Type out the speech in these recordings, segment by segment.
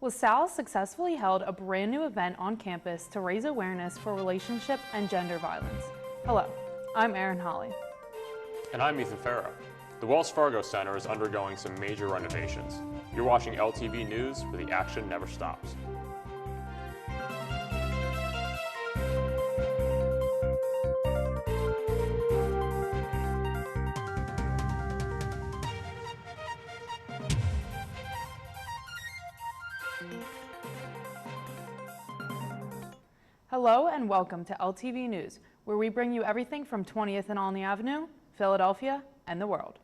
Lasalle successfully held a brand new event on campus to raise awareness for relationship and gender violence. Hello, I'm Erin Holly. And I'm Ethan Farrow. The Wells Fargo Center is undergoing some major renovations. You're watching LTV News, where the action never stops. Hello and welcome to LTV News, where we bring you everything from 20th and Olney Avenue, Philadelphia, and the world.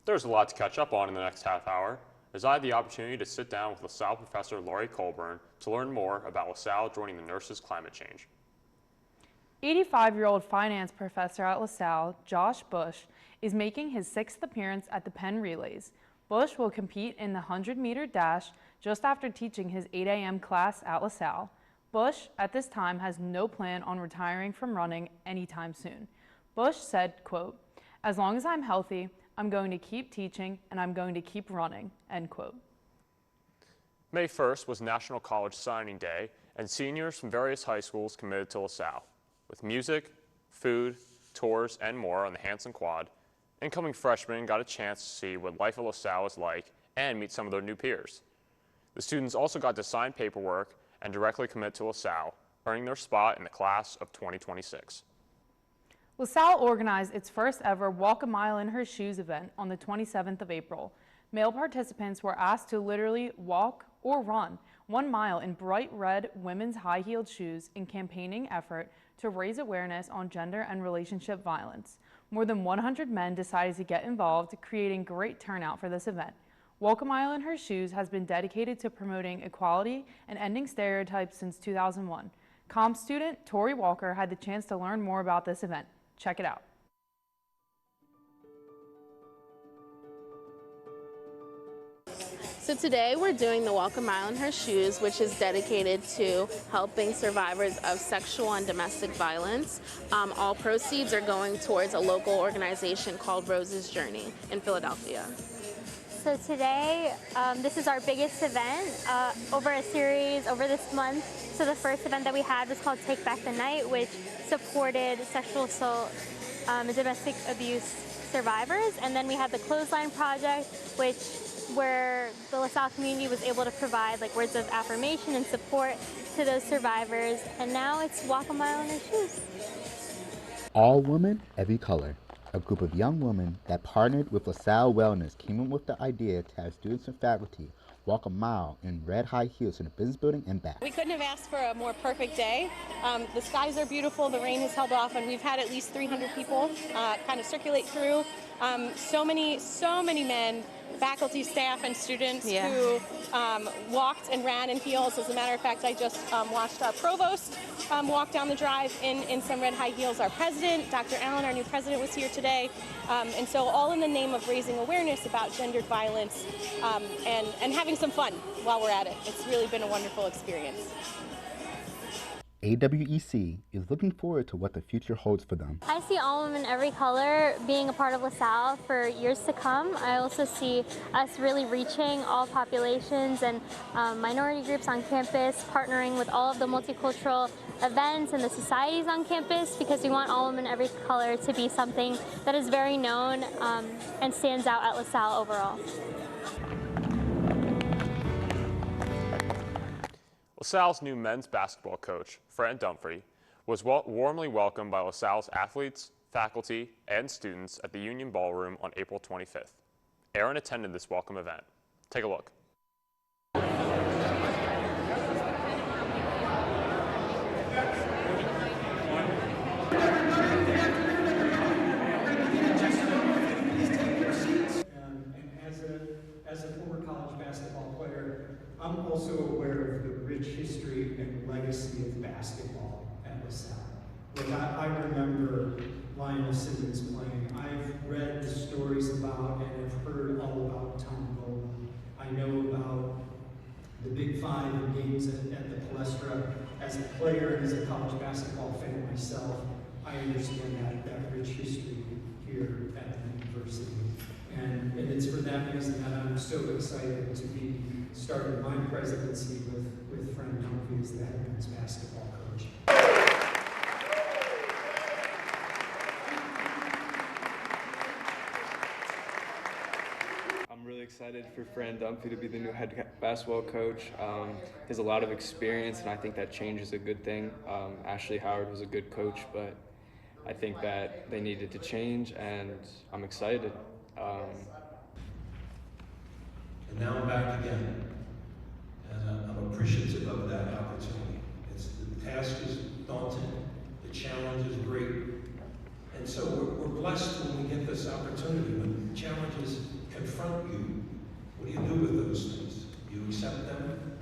There's a lot to catch up on in the next half hour, as I had the opportunity to sit down with Lasalle professor Laurie Colborn to learn more about Lasalle joining the nurses' climate change. 85-year-old finance professor at Lasalle, Josh Bush, is making his 6th appearance at the Penn Relays. Bush will compete in the 100-meter dash just after teaching his 8 a.m. class at Lasalle. Bush, at this time, has no plan on retiring from running anytime soon. Bush said, quote, "As long as I'm healthy, I'm going to keep teaching and I'm going to keep running," end quote. May 1st was National College Signing Day, and seniors from various high schools committed to Lasalle. With music, food, tours, and more on the Hanson Quad, incoming freshmen got a chance to see what life at Lasalle is like and meet some of their new peers. The students also got to sign paperwork and directly commit to Lasalle, earning their spot in the class of 2026. Lasalle organized its first ever Walk a Mile in Her Shoes event on the 27th of April. Male participants were asked to literally walk or run 1 mile in bright red women's high-heeled shoes in campaigning effort to raise awareness on gender and relationship violence. More than 100 men decided to get involved, creating great turnout for this event. Walk a Mile in Her Shoes has been dedicated to promoting equality and ending stereotypes since 2001. Comm student Tori Walker had the chance to learn more about this event. Check it out. So today we're doing the Walk a Mile in Her Shoes, which is dedicated to helping survivors of sexual and domestic violence. All proceeds are going towards a local organization called Rose's Journey in Philadelphia. So today, this is our biggest event over a series over this month. So the first event that we had was called Take Back the Night, which supported sexual assault and domestic abuse survivors. And then we had the Clothesline Project, where the LaSalle community was able to provide like words of affirmation and support to those survivors. And now it's Walk a Mile in Her Shoes. All women, every color. A group of young women that partnered with LaSalle Wellness came up with the idea to have students and faculty walk a mile in red high heels in a business building and back. We couldn't have asked for a more perfect day. The skies are beautiful, the rain has held off, and we've had at least 300 people kind of circulate through. So many men, faculty, staff, and students who walked and ran in heels. As a matter of fact, I just watched our provost walk down the drive in some red high heels. Our president, Dr. Allen, our new president, was here today. And so all in the name of raising awareness about gendered violence and having some fun while we're at it. It's really been a wonderful experience. AWEC is looking forward to what the future holds for them. I see all women, every color being a part of LaSalle for years to come. I also see us really reaching all populations and minority groups on campus, partnering with all of the multicultural events and the societies on campus, because we want all women, every color to be something that is very known and stands out at LaSalle overall. LaSalle's new men's basketball coach, Fran Dunphy, was warmly welcomed by LaSalle's athletes, faculty, and students at the Union Ballroom on April 25th. Erin attended this welcome event. Take a look. As a former college basketball player, I'm also aware of the rich history and legacy of basketball at LaSalle. Like I remember Lionel Simmons playing. I've read the stories about and have heard all about Tom Bowen. I know about the Big Five and games at the Palestra. As a player and as a college basketball fan myself, I understand that rich history here at the university. And it's for that reason that I'm so excited to be started my presidency with Fran Dunphy as the head men's basketball coach. I'm really excited for Fran Dunphy to be the new head basketball coach. He has a lot of experience, and I think that change is a good thing. Ashley Howard was a good coach, but I think that they needed to change, and I'm excited. And now I'm back again, and I'm appreciative of that opportunity. The task is daunting, the challenge is great, and so we're blessed when we get this opportunity. When challenges confront you, what do you do with those things? You accept them?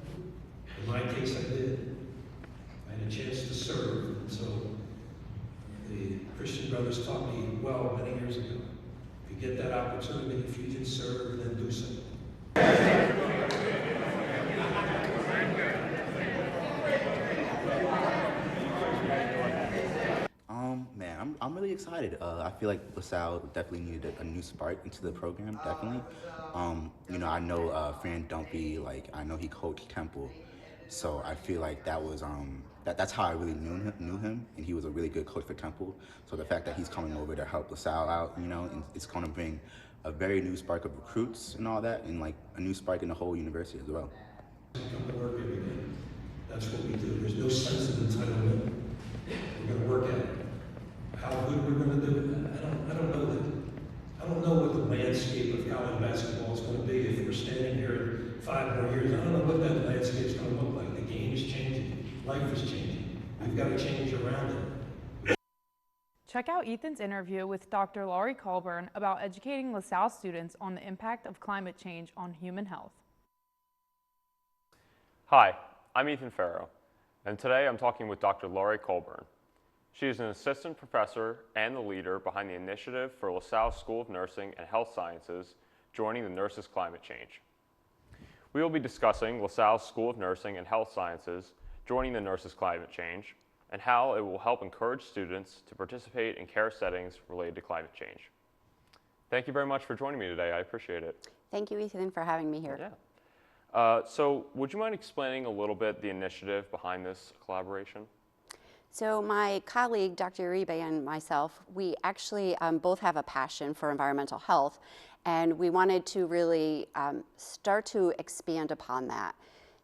In my case, I did. I had a chance to serve, and so the Christian brothers taught me well many years ago. If you get that opportunity, if you can serve, then do so. Man, I'm really excited. I feel like Lasalle definitely needed a new spark into the program, definitely. You know, I know Fran Dunphy, like I know he coached Temple, so I feel like that was that's how I really knew him, and he was a really good coach for Temple. So the fact that he's coming over to help Lasalle out, you know, and it's going to bring a very new spark of recruits and all that, and like a new spark in the whole university as well. Come to work every day. That's what we do. There's no sense of entitlement. We're going to work at it. How good we're going to do it, I don't know that. I don't know what the landscape of college basketball is going to be if we're standing here in 5 more years. I don't know what that landscape is going to look like. The game is changing. Life is changing. We've got to change around it. Check out Ethan's interview with Dr. Laurie Colborn about educating LaSalle students on the impact of climate change on human health. Hi, I'm Ethan Farrow, and today I'm talking with Dr. Laurie Colborn. She is an assistant professor and the leader behind the initiative for LaSalle School of Nursing and Health Sciences, joining the Nurses Climate Change. We will be discussing LaSalle School of Nursing and Health Sciences, joining the Nurses Climate Change, and how it will help encourage students to participate in care settings related to climate change. Thank you very much for joining me today. I appreciate it. Thank you, Ethan, for having me here. Yeah. So would you mind explaining a little bit the initiative behind this collaboration? So my colleague, Dr. Uribe, and myself, we actually both have a passion for environmental health, and we wanted to really start to expand upon that.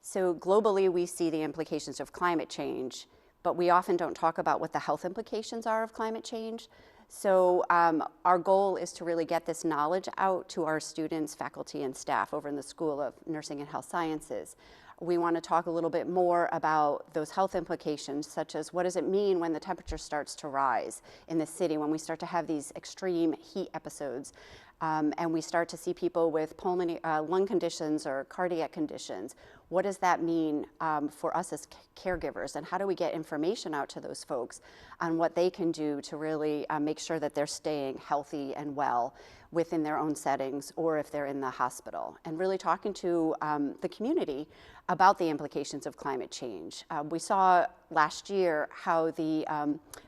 So globally, we see the implications of climate change, but we often don't talk about what the health implications are of climate change. So our goal is to really get this knowledge out to our students, faculty, and staff over in the School of Nursing and Health Sciences. We want to talk a little bit more about those health implications, such as what does it mean when the temperature starts to rise in the city, when we start to have these extreme heat episodes, and we start to see people with pulmonary lung conditions or cardiac conditions. What does that mean for us as caregivers, and how do we get information out to those folks on what they can do to really make sure that they're staying healthy and well within their own settings, or if they're in the hospital, and really talking to the community about the implications of climate change. We saw last year how the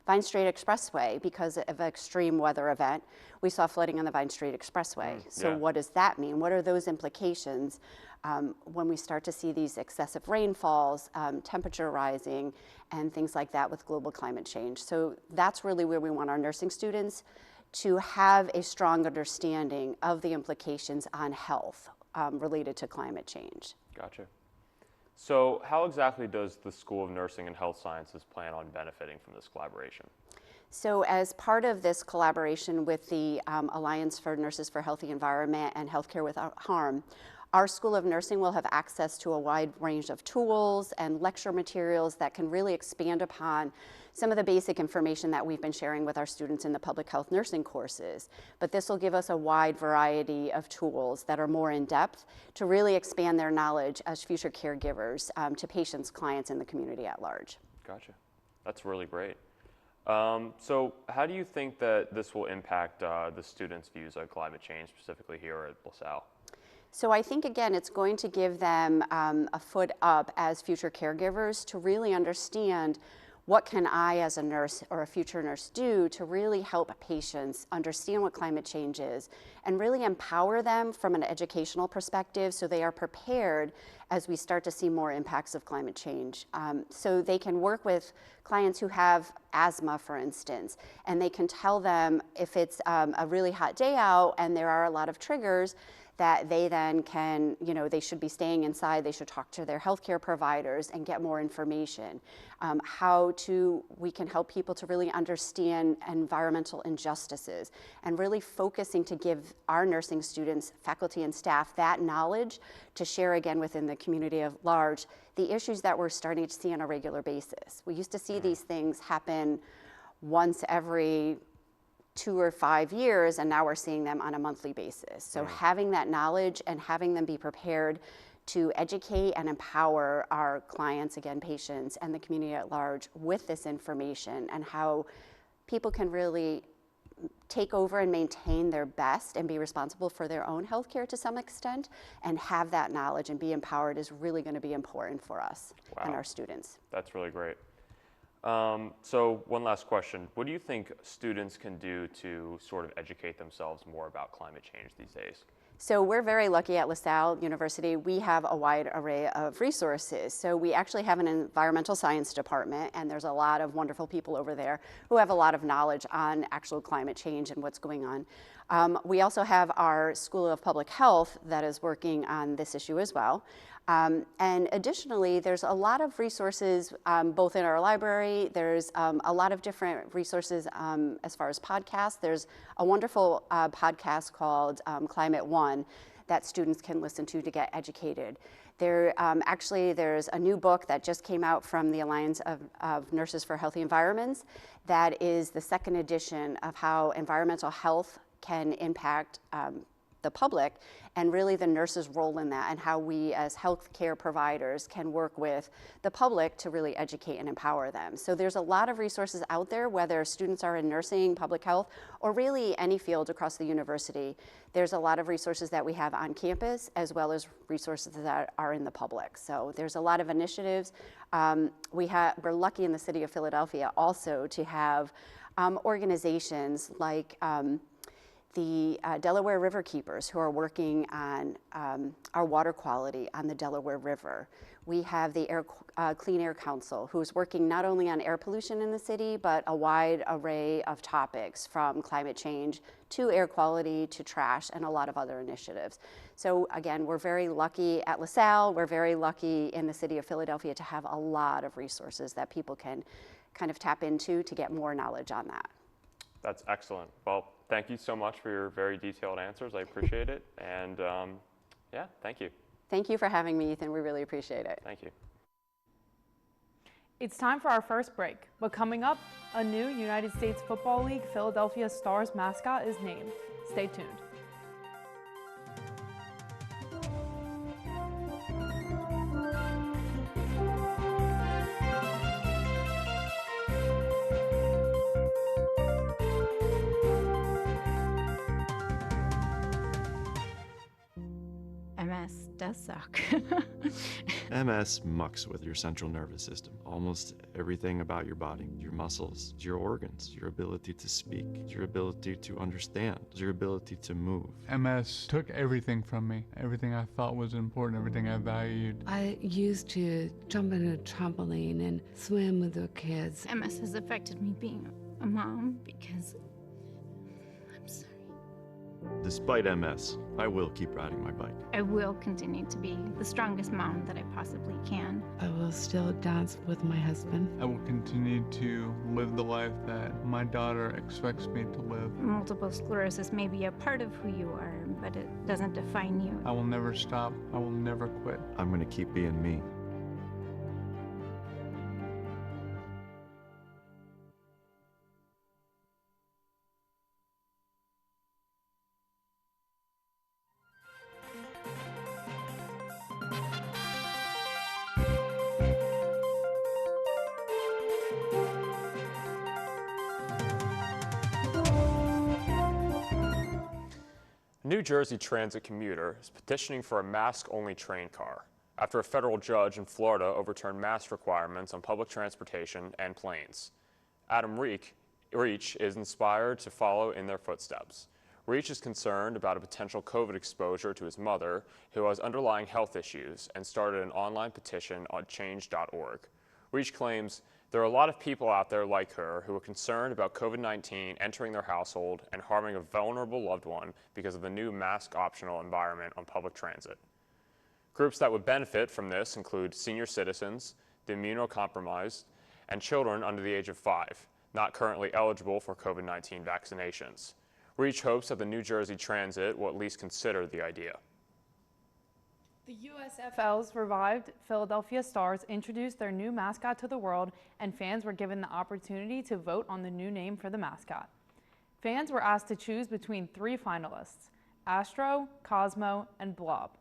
Vine Street Expressway, because of an extreme weather event, we saw flooding on the Vine Street Expressway. So what does that mean? What are those implications when we start to see these excessive rainfalls, temperature rising, and things like that with global climate change? So that's really where we want our nursing students to have a strong understanding of the implications on health related to climate change. Gotcha. So how exactly does the School of Nursing and Health Sciences plan on benefiting from this collaboration? So as part of this collaboration with the Alliance for Nurses for Healthy Environment and Healthcare Without Harm, our School of Nursing will have access to a wide range of tools and lecture materials that can really expand upon some of the basic information that we've been sharing with our students in the public health nursing courses. But this will give us a wide variety of tools that are more in depth to really expand their knowledge as future caregivers to patients, clients, and the community at large. Gotcha. That's really great. So how do you think that this will impact the students' views on climate change, specifically here at LaSalle? So I think, again, it's going to give them a foot up as future caregivers to really understand what can I as a nurse or a future nurse do to really help patients understand what climate change is and really empower them from an educational perspective so they are prepared as we start to see more impacts of climate change. So they can work with clients who have asthma, for instance, and they can tell them if it's a really hot day out and there are a lot of triggers, that they then can, they should be staying inside, they should talk to their healthcare providers and get more information. We can help people to really understand environmental injustices and really focusing to give our nursing students, faculty and staff that knowledge to share again within the community at large, the issues that we're starting to see on a regular basis. We used to see these things happen once every 2 or 5 years, and now we're seeing them on a monthly basis. So having that knowledge and having them be prepared to educate and empower our clients, again, patients, and the community at large with this information and how people can really take over and maintain their best and be responsible for their own healthcare to some extent, and have that knowledge and be empowered is really going to be important for us and our students. That's really great. So one last question. What do you think students can do to sort of educate themselves more about climate change these days? So we're very lucky at Lasalle University. We have a wide array of resources. So we actually have an environmental science department, and there's a lot of wonderful people over there who have a lot of knowledge on actual climate change and what's going on. We also have our School of Public Health that is working on this issue as well. And additionally, there's a lot of resources both in our library. There's a lot of different resources as far as podcasts. There's a wonderful podcast called Climate One that students can listen to get educated. Actually, there's a new book that just came out from the Alliance of Nurses for Healthy Environments that is the second edition of how environmental health can impact the public, and really the nurses' role in that, and how we as healthcare providers can work with the public to really educate and empower them. So there's a lot of resources out there, whether students are in nursing, public health, or really any field across the university. There's a lot of resources that we have on campus, as well as resources that are in the public. So there's a lot of initiatives. We're lucky in the city of Philadelphia also to have organizations like the Delaware River Keepers, who are working on our water quality on the Delaware River. We have the Clean Air Council, who's working not only on air pollution in the city, but a wide array of topics from climate change to air quality to trash and a lot of other initiatives. So again, we're very lucky at LaSalle, we're very lucky in the city of Philadelphia to have a lot of resources that people can kind of tap into to get more knowledge on that. That's excellent. Well, thank you so much for your very detailed answers. I appreciate it. And yeah, thank you. Thank you for having me, Ethan. We really appreciate it. Thank you. It's time for our first break, but coming up, a new United States Football League Philadelphia Stars mascot is named. Stay tuned. MS does suck. MS mucks with your central nervous system. Almost everything about your body, your muscles, your organs, your ability to speak, your ability to understand, your ability to move. MS took everything from me. Everything I thought was important, everything I valued. I used to jump in a trampoline and swim with the kids. MS has affected me being a mom because I'm sorry. Despite MS, I will keep riding my bike. I will continue to be the strongest mom that I possibly can. I will still dance with my husband. I will continue to live the life that my daughter expects me to live. Multiple sclerosis may be a part of who you are, but it doesn't define you. I will never stop. I will never quit. I'm going to keep being me. New Jersey Transit Commuter is petitioning for a mask-only train car. after a federal judge in Florida overturned mask requirements on public transportation and planes. Adam Reach is inspired to follow in their footsteps. Reach is concerned about a potential COVID exposure to his mother, who has underlying health issues, and started an online petition on change.org. Reach claims there are a lot of people out there like her who are concerned about COVID-19 entering their household and harming a vulnerable loved one because of the new mask-optional environment on public transit. Groups that would benefit from this include senior citizens, the immunocompromised, and children under the age of 5, not currently eligible for COVID-19 vaccinations. Reach hopes that the New Jersey Transit will at least consider the idea. The USFL's revived Philadelphia Stars introduced their new mascot to the world, and fans were given the opportunity to vote on the new name for the mascot. Fans were asked to choose between 3 finalists: Astro, Cosmo, and Blob.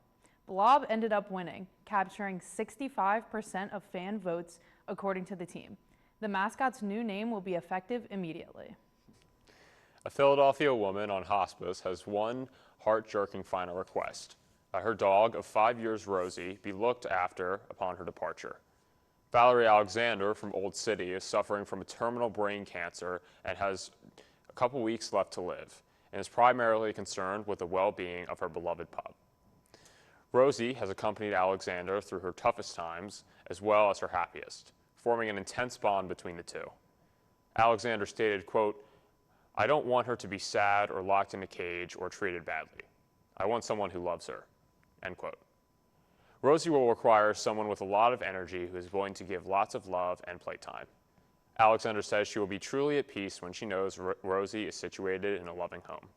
Blob ended up winning, capturing 65% of fan votes, according to the team. The mascot's new name will be effective immediately. A Philadelphia woman on hospice has one heart-jerking final request: that her dog of 5 years, Rosie, be looked after upon her departure. Valerie Alexander from Old City is suffering from a terminal brain cancer and has a couple weeks left to live, and is primarily concerned with the well-being of her beloved pup. Rosie has accompanied Alexander through her toughest times as well as her happiest, forming an intense bond between the two. Alexander stated, quote, "I don't want her to be sad or locked in a cage or treated badly. I want someone who loves her," end quote. Rosie will require someone with a lot of energy who is willing to give lots of love and playtime. Alexander says she will be truly at peace when she knows Rosie is situated in a loving home.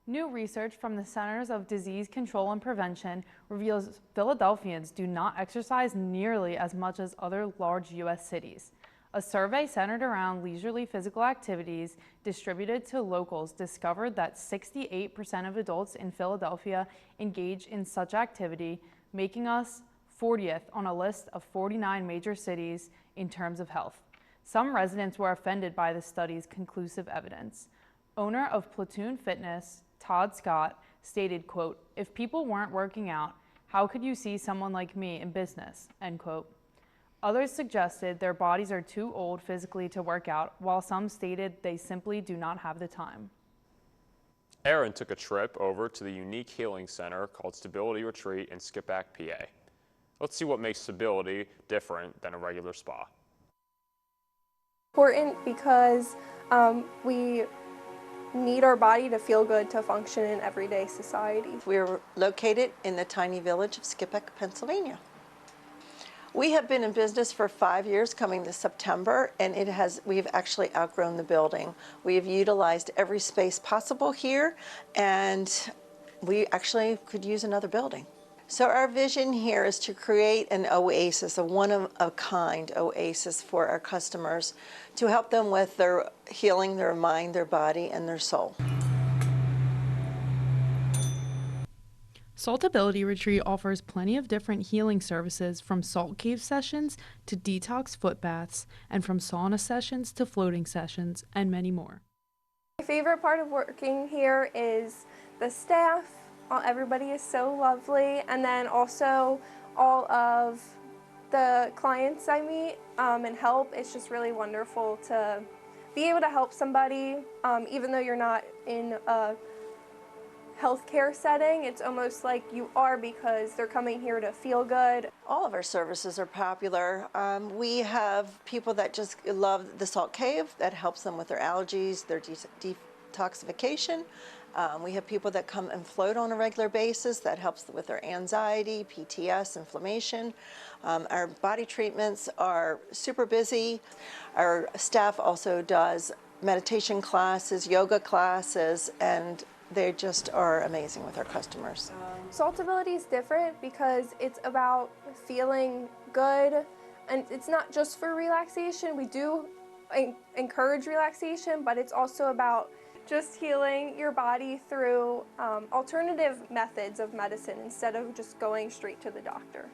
New research from the Centers of Disease Control and Prevention reveals Philadelphians do not exercise nearly as much as other large U.S. cities. A survey centered around leisurely physical activities distributed to locals discovered that 68% of adults in Philadelphia engage in such activity, making us 40th on a list of 49 major cities in terms of health. Some residents were offended by the study's conclusive evidence. Owner of Platoon Fitness, Todd Scott, stated, quote, "If people weren't working out, how could you see someone like me in business?" End quote. Others suggested their bodies are too old physically to work out, while some stated they simply do not have the time. Erin took a trip over to the unique healing center called Saltability Retreat in Skippack, PA. Let's see what makes Stability different than a regular spa. Important because we need our body to feel good to function in everyday society. We're located in the tiny village of Skippack, Pennsylvania. We have been in business for 5 years coming this September, and we've actually outgrown the building. We have utilized every space possible here, and we actually could use another building. So our vision here is to create an oasis, a one-of-a-kind oasis for our customers to help them with their healing, their mind, their body, and their soul. Saltability Retreat offers plenty of different healing services, from salt cave sessions to detox foot baths, and from sauna sessions to floating sessions, and many more. My favorite part of working here is the staff. Everybody is so lovely, and then also all of the clients I meet and help. It's just really wonderful to be able to help somebody, even though you're not in a healthcare setting. It's almost like you are, because they're coming here to feel good. All of our services are popular. We have people that just love the salt cave. That helps them with their allergies, their detoxification. We have people that come and float on a regular basis. That helps with their anxiety, PTS, inflammation. Our body treatments are super busy. Our staff also does meditation classes, yoga classes, and they just are amazing with our customers. Saltability is different because it's about feeling good, and it's not just for relaxation. We do encourage relaxation, but it's also about just healing your body through alternative methods of medicine instead of just going straight to the doctor.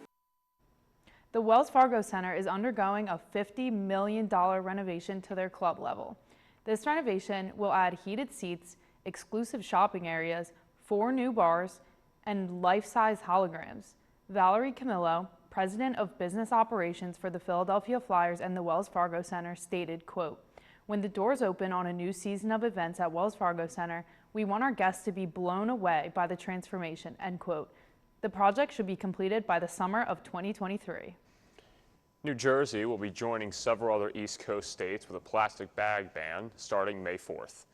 The Wells Fargo Center is undergoing a $50 million renovation to their club level. This renovation will add heated seats, exclusive shopping areas, 4 new bars, and life-size holograms. Valerie Camillo, president of business operations for the Philadelphia Flyers and the Wells Fargo Center, stated, quote, "When the doors open on a new season of events at Wells Fargo Center, we want our guests to be blown away by the transformation," end quote. The project should be completed by the summer of 2023. New Jersey will be joining several other East Coast states with a plastic bag ban starting May 4th.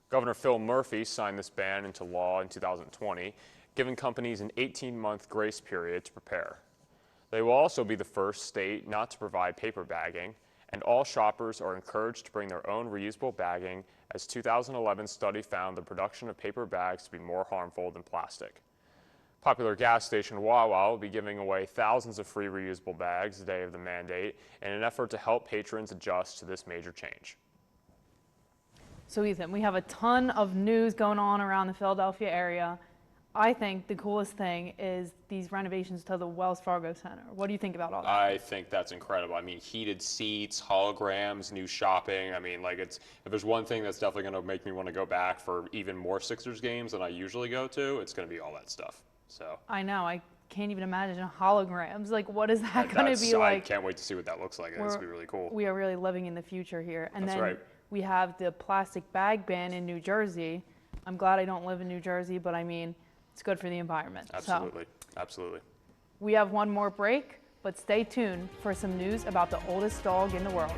Governor Phil Murphy signed this ban into law in 2020, giving companies an 18-month grace period to prepare. They will also be the first state not to provide paper bagging, and all shoppers are encouraged to bring their own reusable bagging, as 2011 study found the production of paper bags to be more harmful than plastic. Popular gas station Chihuahua will be giving away thousands of free reusable bags the day of the mandate in an effort to help patrons adjust to this major change. So Ethan, we have a ton of news going on around the Philadelphia area. I think the coolest thing is these renovations to the Wells Fargo Center. What do you think about all that? I think that's incredible. I mean, heated seats, holograms, new shopping. I mean, like, if there's one thing that's definitely going to make me want to go back for even more Sixers games than I usually go to, it's going to be all that stuff. So I know. I can't even imagine holograms. Like, what is that going to be like? I can't wait to see what that looks like. It's going to be really cool. We are really living in the future here. And that's then right. We have the plastic bag ban in New Jersey. I'm glad I don't live in New Jersey, but I mean, it's good for the environment. Absolutely. Absolutely. We have one more break, but stay tuned for some news about the oldest dog in the world.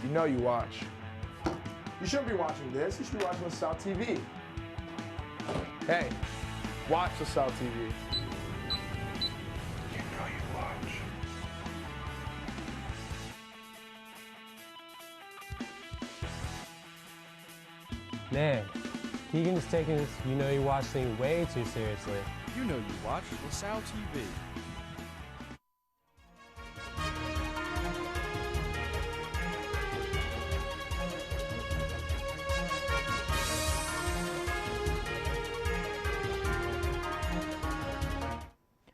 You know you watch. You shouldn't be watching this. You should be watching Lasalle TV. Hey, watch Lasalle TV. You know you watch. Man, Keegan is taking this You Know You Watch thing way too seriously. You know you watch LaSalle TV.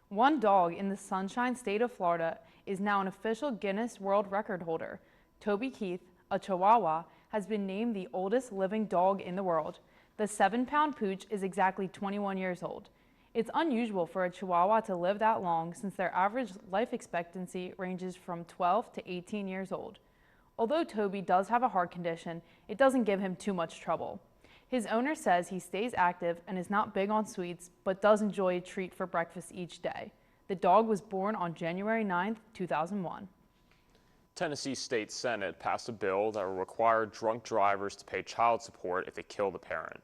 One dog in the Sunshine State of Florida is now an official Guinness World Record holder. Toby Keith, a Chihuahua, has been named the oldest living dog in the world. The 7-pound pooch is exactly 21 years old. It's unusual for a Chihuahua to live that long, since their average life expectancy ranges from 12 to 18 years old. Although Toby does have a heart condition, it doesn't give him too much trouble. His owner says he stays active and is not big on sweets, but does enjoy a treat for breakfast each day. The dog was born on January 9th, 2001. Tennessee State Senate passed a bill that will require drunk drivers to pay child support if they kill the parent.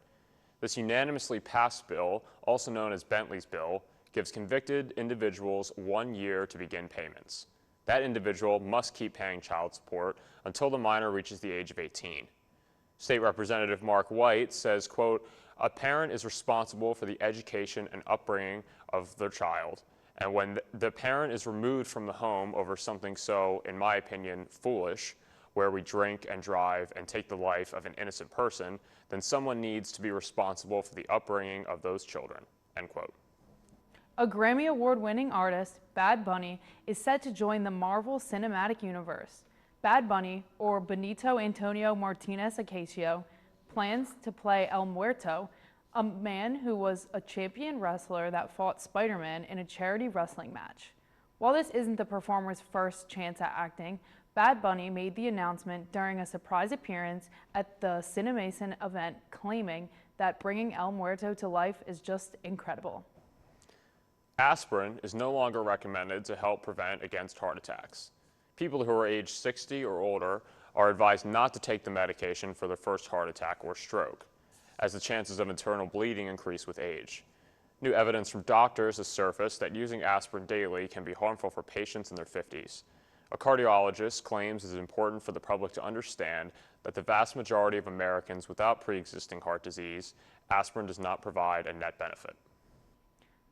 This unanimously passed bill, also known as Bentley's Bill, gives convicted individuals 1 year to begin payments. That individual must keep paying child support until the minor reaches the age of 18. State Representative Mark White says, quote, "A parent is responsible for the education and upbringing of their child, and when the parent is removed from the home over something so, in my opinion, foolish, where we drink and drive and take the life of an innocent person, then someone needs to be responsible for the upbringing of those children," end quote. A Grammy Award-winning artist, Bad Bunny, is set to join the Marvel Cinematic Universe. Bad Bunny, or Benito Antonio Martinez Acacio, plans to play El Muerto, a man who was a champion wrestler that fought Spider-Man in a charity wrestling match. While this isn't the performer's first chance at acting, Bad Bunny made the announcement during a surprise appearance at the Cinemason event, claiming that bringing El Muerto to life is just incredible. Aspirin is no longer recommended to help prevent against heart attacks. People who are age 60 or older are advised not to take the medication for their first heart attack or stroke, as the chances of internal bleeding increase with age. New evidence from doctors has surfaced that using aspirin daily can be harmful for patients in their 50s. A cardiologist claims it is important for the public to understand that the vast majority of Americans without pre-existing heart disease, aspirin does not provide a net benefit.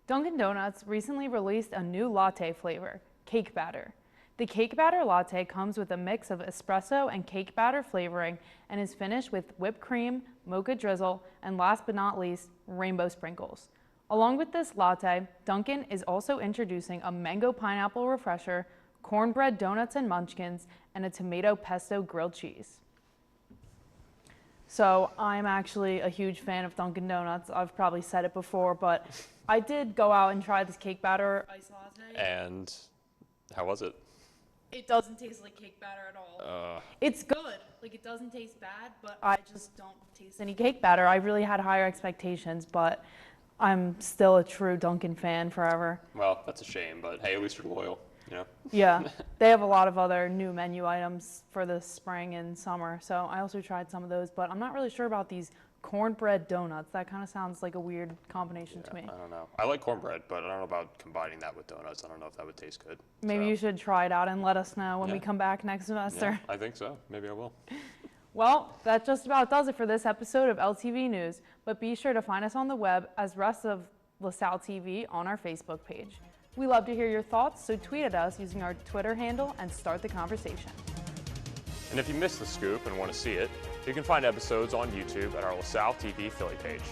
Dunkin' Donuts recently released a new latte flavor, cake batter. The cake batter latte comes with a mix of espresso and cake batter flavoring and is finished with whipped cream, mocha drizzle, and last but not least, rainbow sprinkles. Along with this latte, Dunkin' is also introducing a mango pineapple refresher, cornbread donuts and munchkins, and a tomato pesto grilled cheese. So I'm actually a huge fan of Dunkin' Donuts. I've probably said it before, but I did go out and try this cake batter ice latte. And how was it? It doesn't taste like cake batter at all. It's good. Like, it doesn't taste bad, but I just don't taste any cake batter. I really had higher expectations, but I'm still a true Dunkin' fan forever. Well, that's a shame, but hey, at least you're loyal, you know? Yeah, they have a lot of other new menu items for the spring and summer, so I also tried some of those, but I'm not really sure about these cornbread donuts. That kind of sounds like a weird combination to me. I don't know. I like cornbread, but I don't know about combining that with donuts. I don't know if that would taste good. Maybe you should try it out and let us know when we Yeah. come back next semester. Yeah, I think so. Maybe I will. Well, that just about does it for this episode of LTV News, but be sure to find us on the web as rest of LaSalle TV on our Facebook page. We love to hear your thoughts, so tweet at us using our Twitter handle and start the conversation. And if you missed the scoop and want to see it, you can find episodes on YouTube at our LaSalle TV Philly page.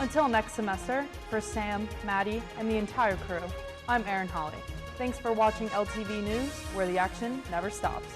Until next semester, for Sam, Maddie, and the entire crew, I'm Erin Holly. Thanks for watching LTV News, where the action never stops.